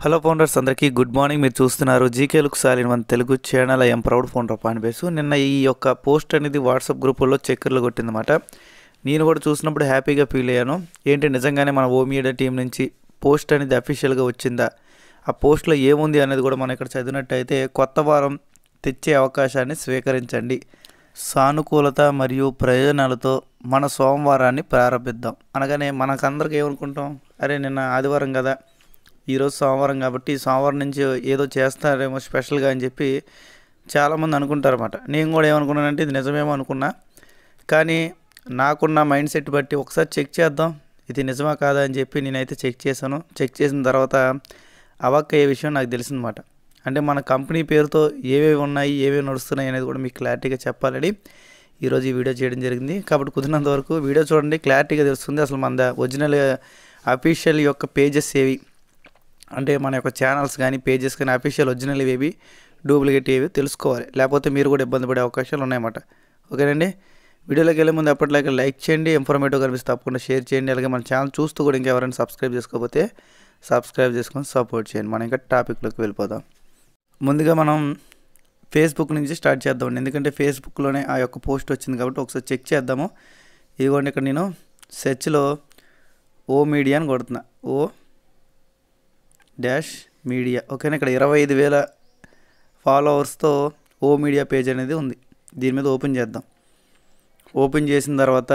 Hello founders అందరికీ good morning. మీరు చూస్తున్నారు జీకే లుక్ సాలిన్ వన్ Telugu channel. I'm proud founder పానిబేసు. నిన్న ఈ యొక్క పోస్ట్ అనేది వాట్సాప్ గ్రూపుల్లో చక్కర్లు కొట్టిందన్నమాట. నేను కూడా చూసినప్పుడు హ్యాపీగా ఫీల్ అయ్యాను. ఏంటి నిజంగానే మన ఓమీడియా టీం నుంచి పోస్ట్ అనేది అఫీషియల్గా వచ్చిందా, ఆ పోస్ట్లో ఏముంది అనేది కూడా మనం ఇక్కడ చదివినట్టయితే, కొత్త వారం తెచ్చే అవకాశాన్ని స్వీకరించండి, సానుకూలత మరియు ప్రయోజనాలతో మన సోమవారాన్ని ప్రారంభిద్దాం అనగానే మనకందరికి ఏమనుకుంటాం, అరే నిన్న ఆదివారం కదా, ఈరోజు సోమవారం కాబట్టి సోమవారం నుంచి ఏదో చేస్తారేమో స్పెషల్గా అని చెప్పి చాలామంది అనుకుంటారన్నమాట. నేను కూడా ఏమనుకున్నానంటే ఇది నిజమేమో అనుకున్నా, కానీ నాకున్న మైండ్ సెట్ బట్టి ఒకసారి చెక్ చేద్దాం ఇది నిజమా కాదా అని చెప్పి నేనైతే చెక్ చేశాను. చెక్ చేసిన తర్వాత అవాక్కయ్యే విషయం నాకు తెలిసిందన్నమాట. అంటే మన కంపెనీ పేరుతో ఏవేవి ఉన్నాయి, ఏవేవి నడుస్తున్నాయి అనేది కూడా మీకు క్లారిటీగా చెప్పాలని ఈరోజు ఈ వీడియో చేయడం జరిగింది. కాబట్టి కుదిరినంత వరకు వీడియో చూడండి, క్లారిటీగా తెలుస్తుంది అసలు మన ఒరిజినల్ అఫీషియల్ యొక్క పేజెస్ ఏవి, అంటే మన యొక్క ఛానల్స్ కానీ పేజెస్ కానీ అఫీషియల్ ఒరిజినల్ ఏవి, డూప్లికేట్ ఏవి తెలుసుకోవాలి. లేకపోతే మీరు కూడా ఇబ్బంది పడే అవకాశాలు ఉన్నాయన్నమాట. ఓకేనండి, వీడియోలోకి వెళ్ళే ముందు అప్పటిలాగే లైక్ చేయండి, ఇన్ఫర్మేటివ్ కనిపిస్తే తప్పకుండా షేర్ చేయండి. అలాగే మన ఛానల్ చూస్తూ కూడా ఇంకెవరైనా సబ్స్క్రైబ్ చేసుకోకపోతే సబ్స్క్రైబ్ చేసుకొని సపోర్ట్ చేయండి. మనం ఇంకా టాపిక్లోకి వెళ్ళిపోదాం. ముందుగా మనం ఫేస్బుక్ నుంచి స్టార్ట్ చేద్దామండి, ఎందుకంటే ఫేస్బుక్లోనే ఆ యొక్క పోస్ట్ వచ్చింది కాబట్టి ఒకసారి చెక్ చేద్దాము. ఇదిగోండి, ఇక్కడ నేను సెర్చ్లో ఓ మీడియా అని కొడుతున్నా, ఓ డాష్ మీడియా. ఓకేనా, ఇక్కడ 25,000 ఫాలోవర్స్తో ఓ మీడియా పేజ్ అనేది ఉంది. దీని మీద ఓపెన్ చేద్దాం. ఓపెన్ చేసిన తర్వాత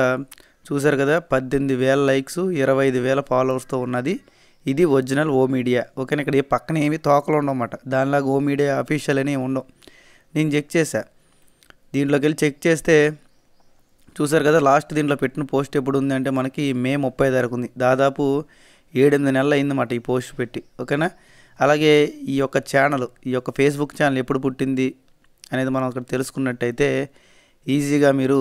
చూసారు కదా, 18,000 లైక్స్, 25,000 ఫాలోవర్స్తో ఉన్నది. ఇది ఒరిజినల్ ఓ మీడియా. ఓకేనా, ఇక్కడ పక్కన ఏమి తోకలు ఉండవన్నమాట, దానిలాగా ఓ మీడియా అఫీషియల్ అని ఉండవు. నేను చెక్ చేశా, దీంట్లోకి వెళ్ళి చెక్ చేస్తే చూసారు కదా, లాస్ట్ దీంట్లో పెట్టిన పోస్ట్ ఎప్పుడు ఉంది అంటే మనకి మే 30 తారీఖు ఉంది. దాదాపు 7-8 నెలలు అయిందన్నమాట ఈ పోస్ట్ పెట్టి. ఓకేనా, అలాగే ఈ యొక్క ఛానల్, ఈ యొక్క ఫేస్బుక్ ఛానల్ ఎప్పుడు పుట్టింది అనేది మనం అక్కడ తెలుసుకున్నట్టయితే ఈజీగా మీరు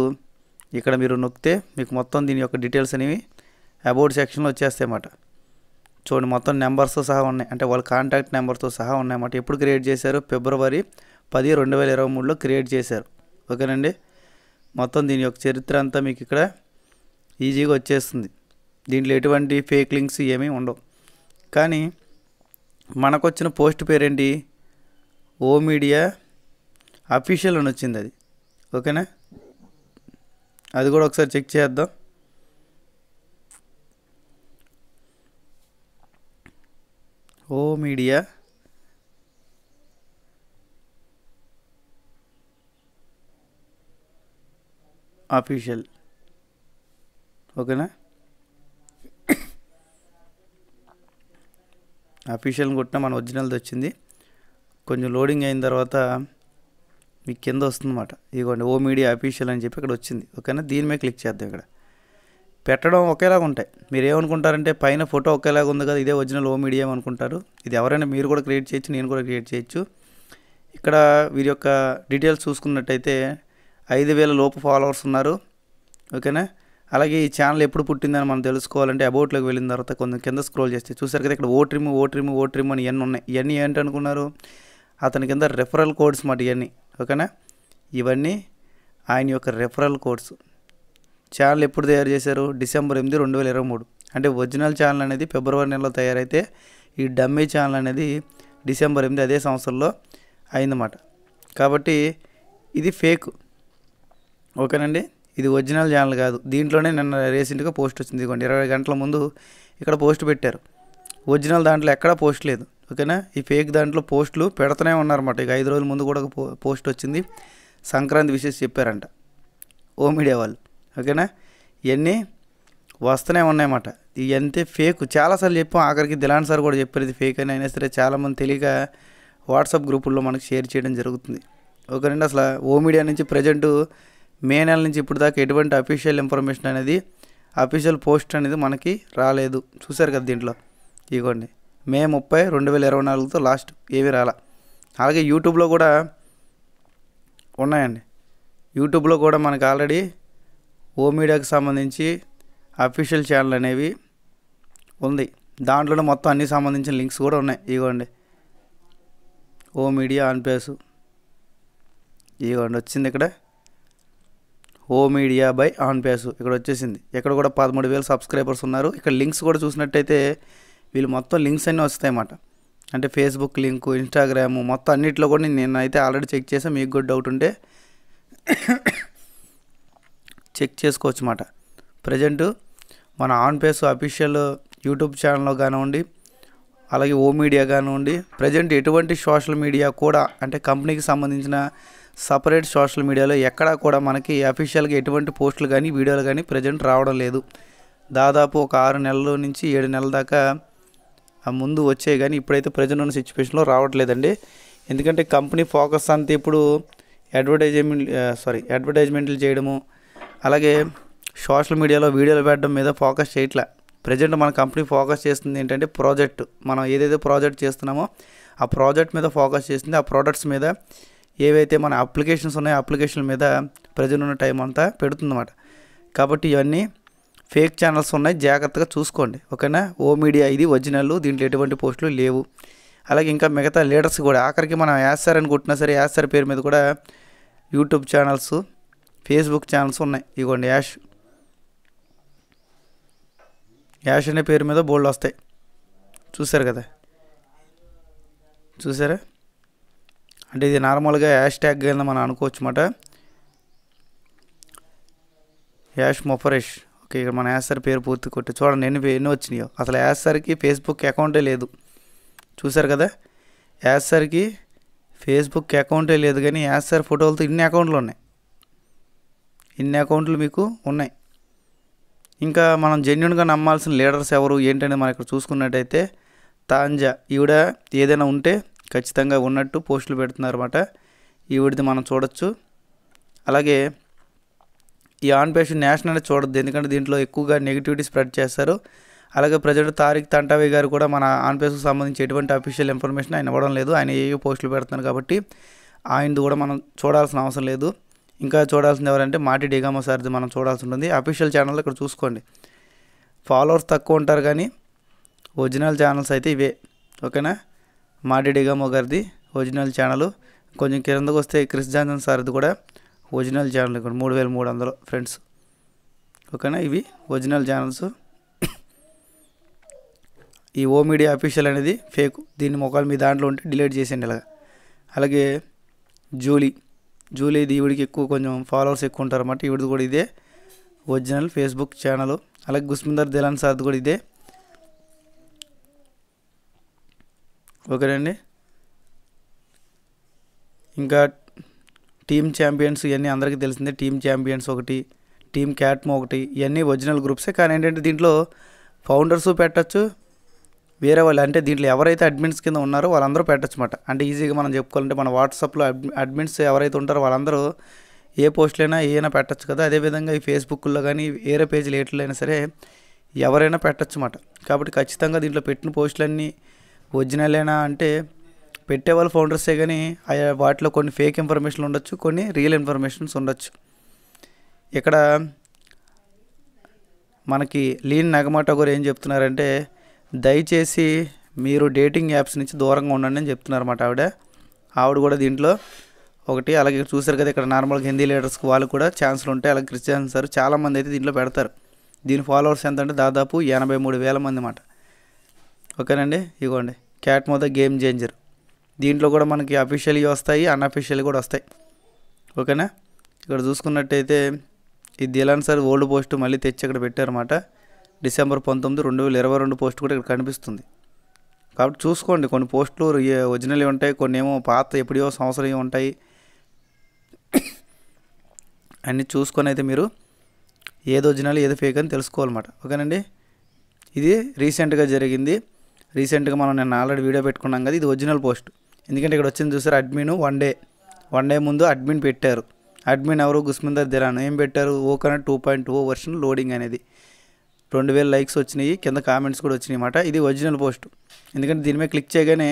ఇక్కడ నొక్కితే మీకు మొత్తం దీని యొక్క డీటెయిల్స్ అనేవి అబౌట్ సెక్షన్లో వచ్చేస్తాయి అన్నమాట. చూడండి, మొత్తం నెంబర్స్తో సహా ఉన్నాయి, అంటే వాళ్ళ కాంటాక్ట్ నెంబర్తో సహా ఉన్నాయన్నమాట. ఎప్పుడు క్రియేట్ చేశారు, ఫిబ్రవరి 10, 2023లో క్రియేట్ చేశారు. ఓకేనండి, మొత్తం దీని యొక్క చరిత్ర అంతా మీకు ఇక్కడ ఈజీగా వచ్చేస్తుంది. దీంట్లో ఎటువంటి ఫేక్ లింక్స్ ఏమీ ఉండవు. కానీ మనకు వచ్చిన పోస్ట్ పేరేంటి, ఓ మీడియా అఫీషియల్ అని వచ్చింది అది. ఓకేనా, అది కూడా ఒకసారి చెక్ చేద్దాం. ఓ మీడియా అఫీషియల్. ఓకేనా, అఫీషియల్ కొట్టినా మన ఒరిజినల్ది వచ్చింది. కొంచెం లోడింగ్ అయిన తర్వాత మీకు కింద వస్తుందన్నమాట. ఇదిగోండి, ఓ మీడియా అఫీషియల్ అని చెప్పి ఇక్కడ వచ్చింది. ఓకేనా, దీని మీద క్లిక్ చేద్దాం. ఇక్కడ పెట్టడం ఒకేలాగా ఉంటాయి. మీరు ఏమనుకుంటారంటే పైన ఫోటో ఒకేలాగా ఉంది కదా, ఇదే ఒరిజినల్ ఓ మీడియా అనుకుంటారు. ఇది ఎవరైనా మీరు కూడా క్రియేట్ చేయొచ్చు, నేను కూడా క్రియేట్ చేయొచ్చు. ఇక్కడ వీరి యొక్క డీటెయిల్స్ చూసుకున్నట్టయితే 5,000 లోపు ఫాలోవర్స్ ఉన్నారు. ఓకేనా, అలాగే ఈ ఛానల్ ఎప్పుడు పుట్టిందని మనం తెలుసుకోవాలంటే అబౌట్లోకి వెళ్ళిన తర్వాత కొంచెం కింద స్క్రోల్ చేస్తే చూసారు కదా, ఇక్కడ ఓ ట్రిమ్ అని ఇవన్నీ ఉన్నాయి. ఇవన్నీ ఏంటనుకున్నారు, అతని కింద రెఫరల్ కోడ్స్ మాట ఇవన్నీ. ఓకేనా, ఇవన్నీ ఆయన యొక్క రెఫరల్ కోడ్స్. ఛానల్ ఎప్పుడు తయారు చేశారు, డిసెంబర్ 8, 2023. అంటే ఒరిజినల్ ఛానల్ అనేది ఫిబ్రవరి నెలలో తయారైతే ఈ డమ్మీ ఛానల్ అనేది డిసెంబర్ 8 అదే సంవత్సరంలో అయిందన్నమాట. కాబట్టి ఇది ఫేక్. ఓకేనండి, ఇది ఒరిజినల్ ఛానల్ కాదు. దీంట్లోనే నిన్న రీసెంట్గా పోస్ట్ వచ్చింది. ఇదిగోండి, 20 గంటల ముందు ఇక్కడ పోస్ట్ పెట్టారు. ఒరిజినల్ దాంట్లో ఎక్కడా పోస్ట్ లేదు. ఓకేనా, ఈ ఫేక్ దాంట్లో పోస్టులు పెడుతూనే ఉన్నారన్నమాట. ఇక 5 రోజుల ముందు కూడా ఒక పోస్ట్ వచ్చింది, సంక్రాంతి విషెస్ చెప్పారంట ఓ మీడియా వాళ్ళు. ఓకేనా, ఇవన్నీ వస్తూనే ఉన్నాయన్నమాట. ఇవంతే ఫేక్. చాలాసార్లు చెప్పాం, ఆఖరికి దిలాన్ సార్ కూడా చెప్పారు ఇది ఫేక్ అని. అయినా సరే చాలామంది తెలియక వాట్సాప్ గ్రూపుల్లో మనకు షేర్ చేయడం జరుగుతుంది. ఓకేనండి, అసలు ఓ మీడియా నుంచి ప్రజెంట్ మే నెల నుంచి ఇప్పుడు దాకా ఎటువంటి అఫీషియల్ ఇన్ఫర్మేషన్ అనేది, అఫీషియల్ పోస్ట్ అనేది మనకి రాలేదు. చూసారు కదా దీంట్లో, ఇదిగోండి మే 30, 2024తో లాస్ట్ ఏవి రాలా. అలాగే యూట్యూబ్లో కూడా ఉన్నాయండి. యూట్యూబ్లో కూడా మనకు ఆల్రెడీ ఓ మీడియాకి సంబంధించి అఫీషియల్ ఛానల్ అనేవి ఉంది. దాంట్లోనే మొత్తం అన్ని సంబంధించిన లింక్స్ కూడా ఉన్నాయి. ఇదిగోండి, ఓ మీడియా ఆన్ పేసు, ఇదిగోండి వచ్చింది ఇక్కడ ఓ మీడియా బై ఆన్ పేసు ఇక్కడ వచ్చేసింది. ఇక్కడ కూడా 13,000 సబ్స్క్రైబర్స్ ఉన్నారు. ఇక్కడ లింక్స్ కూడా చూసినట్టయితే వీళ్ళు మొత్తం లింక్స్ అన్నీ వస్తాయన్నమాట. అంటే ఫేస్బుక్ లింకు, ఇన్స్టాగ్రాము మొత్తం అన్నిట్లో కూడా నేనైతే ఆల్రెడీ చెక్ చేసాను. మీకు కూడా డౌట్ ఉంటే చెక్ చేసుకోవచ్చు అన్నమాట. ప్రజెంట్ మన ఆన్ పేస్ అఫీషియల్ యూట్యూబ్ ఛానల్లో కానివ్వండి, అలాగే ఓ మీడియా కానివ్వండి, ప్రజెంట్ ఎటువంటి సోషల్ మీడియా కూడా అంటే కంపెనీకి సంబంధించిన సపరేట్ సోషల్ మీడియాలో ఎక్కడా కూడా మనకి అఫీషియల్గా ఎటువంటి పోస్టులు కానీ వీడియోలు కానీ ప్రజెంట్ రావడం లేదు. దాదాపు ఒక 6 నెలల నుంచి 7 నెలల దాకా ముందు వచ్చాయి, కానీ ఇప్పుడైతే ప్రజెంట్ ఉన్న సిచ్యువేషన్లో రావట్లేదండి. ఎందుకంటే కంపెనీ ఫోకస్ అంతా ఇప్పుడు అడ్వర్టైజ్మెంట్లు చేయడము, అలాగే సోషల్ మీడియాలో వీడియోలు పెట్టడం మీద ఫోకస్ చేయట్లే. ప్రజెంట్ మన కంపెనీ ఫోకస్ చేస్తుంది ఏంటంటే ప్రాజెక్ట్, మనం ఏదైతే ప్రాజెక్ట్ చేస్తున్నామో ఆ ప్రాజెక్ట్ మీద ఫోకస్ చేస్తుంది. ఆ ప్రోడక్ట్స్ మీద ఏవైతే మన అప్లికేషన్స్ ఉన్నాయో అప్లికేషన్ల మీద ప్రజెంట్ ఉన్న టైం అంతా పెడుతుందన్నమాట. కాబట్టి ఇవన్నీ ఫేక్ ఛానల్స్ ఉన్నాయి, జాగ్రత్తగా చూసుకోండి, ఓకేనా. ఓ మీడియా ఇది ఒరిజినల్, దీంట్లో ఎటువంటి పోస్టులు లేవు. అలాగే ఇంకా మిగతా లీడర్స్ కూడా ఆఖరికి మనం యాస్సార్ అని కొట్టినా సరే యాస్సార్ పేరు మీద కూడా యూట్యూబ్ ఛానల్స్, ఫేస్బుక్ ఛానల్స్ ఉన్నాయి. ఇదిగోండి యాష్ అనే పేరు మీద బోల్డ్ వస్తాయి, చూసారు కదా, చూసారా. అంటే ఇది నార్మల్గా హ్యాష్ ట్యాగ్ కింద మనం అనుకోవచ్చు అన్నమాట, యాష్ మొఫరేష్. ఓకే, ఇక్కడ మన యాస్సార్ పేరు పూర్తి కొట్టి చూడండి ఎన్ని వచ్చినాయో. అసలు యాస్సార్కి ఫేస్బుక్ అకౌంటే లేదు, చూసారు కదా. యాస్సార్కి ఫేస్బుక్ అకౌంటే లేదు, కానీ యాస్సార్ ఫోటోలతో ఇన్ని అకౌంట్లు ఉన్నాయి, ఇన్ని అకౌంట్లు మీకు ఉన్నాయి. ఇంకా మనం జెన్యున్గా నమ్మాల్సిన లీడర్స్ ఎవరు ఏంటనేది మనం ఇక్కడ చూసుకున్నట్టయితే తాంజా, ఈవిడ ఏదైనా ఉంటే ఖచ్చితంగా ఉన్నట్టు పోస్టులు పెడుతున్నారన్నమాట. ఈవిడిది మనం చూడొచ్చు. అలాగే ఈ ఆన్ పేజ్ నేషనల్ అనేది చూడొద్దు, ఎందుకంటే దీంట్లో ఎక్కువగా నెగిటివిటీ స్ప్రెడ్ చేస్తారు. అలాగే ప్రజెంట్ తారిక్ తంటావి గారు కూడా మన ఆన్ పేజ్కి సంబంధించి ఎటువంటి అఫీషియల్ ఇన్ఫర్మేషన్ ఆయన ఇవ్వడం లేదు. ఆయన ఏ పోస్టులు పెడుతున్నారు కాబట్టి ఆయనది కూడా మనం చూడాల్సిన అవసరం లేదు. ఇంకా చూడాల్సింది ఎవరంటే మాటి డిగామో సార్ది మనం చూడాల్సి ఉంటుంది. అఫీషియల్ ఛానల్ ఇక్కడ చూసుకోండి, ఫాలోవర్స్ తక్కువ ఉంటారు కానీ ఒరిజినల్ ఛానల్స్ అయితే ఇవే, ఓకేనా. మాటి డిగామో గారిది ఒరిజినల్ ఛానల్. కొంచెం కిందకు వస్తే క్రిస్ జాన్సన్ సార్ది కూడా ఒరిజినల్ ఛానల్, ఇక్కడ 3300 ఫ్రెండ్స్, ఓకేనా. ఇవి ఒరిజినల్ ఛానల్స్. ఈ ఓ మీడియా అఫీషియల్ అనేది ఫేక్, దీన్ని మొక్కలు మీ దాంట్లో ఉంటే డిలీట్ చేసేయండి ఇలాగా. అలాగే జూలీది ఈవిడికి ఎక్కువ కొంచెం ఫాలోవర్స్ ఎక్కువ ఉంటారు అన్నమాట. ఈవిడిది కూడా ఇదే ఒరిజినల్ ఫేస్బుక్ ఛానల్. అలాగే గుస్మిందర్ దిలాన్ సార్ది కూడా ఇదే, ఓకేనండి. ఇంకా టీమ్ ఛాంపియన్స్ ఇవన్నీ అందరికీ తెలిసిందే. టీమ్ ఛాంపియన్స్ ఒకటి, టీమ్ క్యాట్మో ఒకటి, ఇవన్నీ ఒరిజినల్ గ్రూప్సే. కానీ ఏంటంటే దీంట్లో ఫౌండర్స్ పెట్టచ్చు, వేరే వాళ్ళు అంటే దీంట్లో ఎవరైతే అడ్మిన్స్ కింద ఉన్నారో వాళ్ళందరూ పెట్టచ్చు అన్నమాట. అంటే ఈజీగా మనం చెప్పుకోవాలంటే మన వాట్సాప్లో అడ్మిన్స్ ఎవరైతే ఉంటారో వాళ్ళందరూ ఏ పోస్టులైనా ఏమైనా పెట్టచ్చు కదా. అదేవిధంగా ఈ ఫేస్బుక్లో కానీ వేరే పేజీలు ఎట్లయినా సరే ఎవరైనా పెట్టచ్చు అన్నమాట. కాబట్టి ఖచ్చితంగా దీంట్లో పెట్టిన పోస్టులన్నీ ఒరిజినలేనా అంటే పెట్టేవాళ్ళు ఫౌండర్సే, కానీ వాటిలో కొన్ని ఫేక్ ఇన్ఫర్మేషన్లు ఉండొచ్చు, కొన్ని రియల్ ఇన్ఫర్మేషన్స్ ఉండొచ్చు. ఇక్కడ మనకి లీన్ నగమాటో గారు ఏం చెప్తున్నారంటే దయచేసి మీరు డేటింగ్ యాప్స్ నుంచి దూరంగా ఉండండి అని చెప్తున్నారు అన్నమాట. ఆవిడ కూడా దీంట్లో ఒకటి. అలాగే చూసారు కదా ఇక్కడ నార్మల్గా హిందీ లీడర్స్కి వాళ్ళు కూడా ఛాన్సులు ఉంటాయి. అలాగే క్రిస్టియన్స్ సార్ చాలామంది అయితే దీంట్లో పెడతారు. దీని ఫాలోవర్స్ ఎంత అంటే దాదాపు 83,000 మంది అన్నమాట, ఓకేనండి. ఇగోండి క్యాట్మో ద గేమ్ చేంజర్, దీంట్లో కూడా మనకి అఫీషియల్గా వస్తాయి, అన్అఫీషియల్ కూడా వస్తాయి, ఓకేనా. ఇక్కడ చూసుకున్నట్టయితే ఈ దిలాన్ సార్ ఓల్డ్ పోస్ట్ మళ్ళీ తెచ్చి ఇక్కడ పెట్టారన్నమాట. డిసెంబర్ 19, 2022 పోస్ట్ కూడా ఇక్కడ కనిపిస్తుంది. కాబట్టి చూసుకోండి, కొన్ని పోస్టులు ఒరిజినల్ ఉంటాయి, కొన్ని ఏమో పాత ఎప్పుడో సంవత్సరం ఉంటాయి. అన్నీ చూసుకొని అయితే మీరు ఏది ఒరిజినల్ ఏది ఫేక్ అని తెలుసుకోవాలన్నమాట, ఓకేనండి. ఇది రీసెంట్గా జరిగింది. రీసెంట్గా మనం నేను ఆల్రెడీ వీడియో పెట్టుకున్నాం కదా, ఇది ఒరిజినల్ పోస్ట్. ఎందుకంటే ఇక్కడ వచ్చింది చూసారు, అడ్మిన్ వన్ డే ముందు అడ్మిన్ పెట్టారు. అడ్మిన్ ఎవరు? గుస్మిందర్ దిలాన్. ఏం పెట్టారు? ఓకనెట్ 2.0 వర్షన్ లోడింగ్ అనేది 2000 లైక్స్ వచ్చినాయి, కింద కామెంట్స్ కూడా వచ్చినాయి అన్నమాట. ఇది ఒరిజినల్ పోస్ట్. ఎందుకంటే దీని మీద క్లిక్ చేయగానే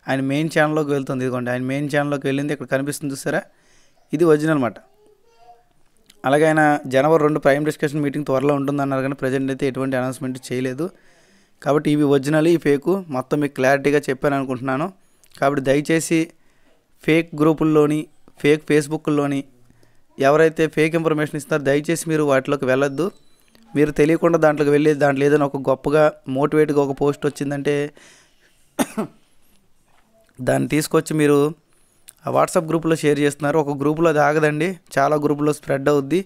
ఆయన మెయిన్ ఛానల్లోకి వెళ్తుంది. ఇదిగోండి ఆయన మెయిన్ ఛానల్లోకి వెళ్ళింది, ఇక్కడ కనిపిస్తుంది చూసారా, ఇది ఒరిజినల్ అన్నమాట. అలాగే ఆయన జనవరి 2 ప్రైమ్ డిస్కషన్ మీటింగ్ త్వరలో ఉంటుందన్నారు, కానీ ప్రజెంట్ అయితే ఎటువంటి అనౌన్స్మెంట్ చేయలేదు. కాబట్టి ఇవి ఒరిజినల్, ఈ ఫేకు మొత్తం మీకు క్లారిటీగా చెప్పాను అనుకుంటున్నాను. కాబట్టి దయచేసి ఫేక్ గ్రూపుల్లోని ఫేక్ ఫేస్బుక్లోని ఎవరైతే ఫేక్ ఇన్ఫర్మేషన్ ఇస్తారో దయచేసి మీరు వాటిలోకి వెళ్ళొద్దు. మీరు తెలియకుండా దాంట్లోకి వెళ్ళి దాంట్లో ఏదైనా ఒక గొప్పగా మోటివేట్గా ఒక పోస్ట్ వచ్చిందంటే దాన్ని తీసుకొచ్చి మీరు ఆ వాట్సాప్ గ్రూప్లో షేర్ చేస్తున్నారు. ఒక గ్రూపులో అది ఆగదండి, చాలా గ్రూపులో స్ప్రెడ్ అవుద్ది.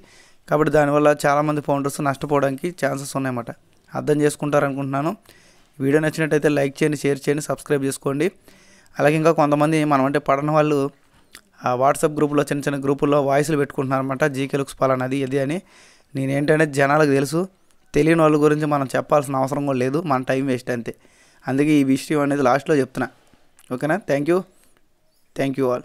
కాబట్టి దానివల్ల చాలామంది ఫౌండర్స్ నష్టపోవడానికి ఛాన్సెస్ ఉన్నాయన్నమాట. అర్థం చేసుకుంటారనుకుంటున్నాను. వీడియో నచ్చినట్టయితే లైక్ చేయండి, షేర్ చేయండి, సబ్స్క్రైబ్ చేసుకోండి. అలాగే ఇంకా కొంతమంది మనం అంటే పడని వాళ్ళు ఆ వాట్సాప్ గ్రూపులో చిన్న చిన్న గ్రూపుల్లో వాయిస్లు పెట్టుకుంటున్నారన్నమాట. జీకే లుక్స్ పలానా అది ఇది అని. నేనేంటంటే జనాలకు తెలుసు, తెలియని వాళ్ళ గురించి మనం చెప్పాల్సిన అవసరం కూడా లేదు, మన టైం వేస్ట్ అంతే. అందుకే ఈ విషయం అనేది లాస్ట్లో చెప్తున్నా. ఓకేనా? Thank you all.